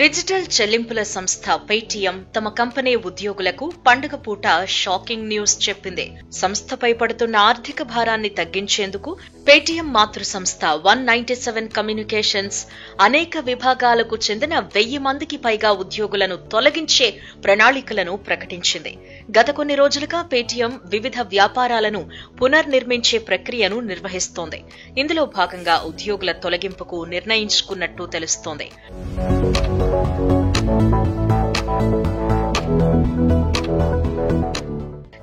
Digital చెల్లింపుల సంస్థ Paytm తమ కంపెనీ ఉద్యోగులకు పండుగ పూట షాకింగ్ న్యూస్ చెప్పింది. సంస్థపై పడుతున్న ఆర్థిక భారాన్ని తగ్గించేందుకు పేటీఎం మాతృ సంస్థ 197 కమ్యూనికేషన్స్ అనేక విభాగాలకు చెందిన 1000 మందికి పైగా ఉద్యోగులను తొలగించే ప్రణాళికలను ప్రకటించింది. గత కొన్ని రోజులుగా పేటీఎం వివిధ వ్యాపారాలను పునర్నిర్మించే ప్రక్రియను నిర్వహిస్తోంది. ఇందులో భాగంగా ఉద్యోగుల తొలగింపుకు నిర్ణయించుకున్నట్టు తెలుస్తోంది.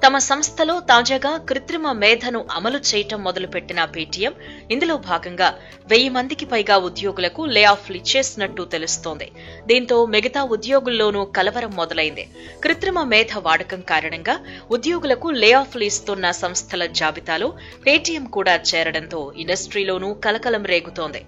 తమ సంస్థలో తాజాగా కృత్రిమ మేధను అమలు చేయటం మొదలుపెట్టిన పేటీఎం ఇందులో భాగంగా 1000 మందికి పైగా ఉద్యోగులకు లే ఆఫ్లు ఇచ్చేసినట్టు తెలుస్తోంది. దీంతో మిగతా ఉద్యోగుల్లోనూ కలవరం మొదలైంది. కృత్రిమ మేధ వాడకం కారణంగా ఉద్యోగులకు లే ఆఫ్లు ఇస్తున్న సంస్థల జాబితాలో పేటీఎం కూడా చేరడంతో ఇండస్ట్రీలోనూ కలకలం రేగుతోంది.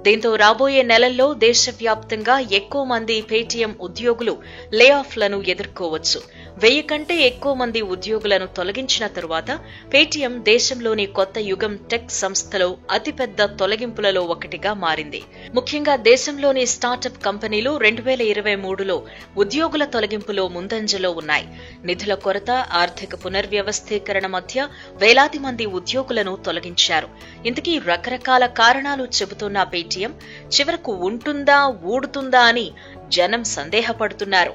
దీంతో రాబోయే నెలల్లో దేశవ్యాప్తంగా ఎక్కువ మంది పేటీఎం ఉద్యోగులు లే ఆఫ్లను ఎదుర్కోవచ్చు. 1000 కంటే ఎక్కువ మంది ఉద్యోగులను తొలగించిన తరువాత పేటీఎం దేశంలోని కొత్త యుగం టెక్ సంస్థలో అతిపెద్ద తొలగింపులలో ఒకటిగా మారింది. ముఖ్యంగా దేశంలోని స్టార్టప్ కంపెనీలు 2023లో ఉద్యోగుల తొలగింపులో ముందంజలో ఉన్నాయి. నిధుల కొరత, ఆర్థిక పునర్వ్యవస్థీకరణ మధ్య వేలాది మంది ఉద్యోగులను తొలగించారు. ఇంతకీ రకరకాల కారణాలు చెబుతున్న పేటీఎం చివరకు ఉంటుందా, ఊడుతుందా అని జనం సందేహపడుతున్నారు.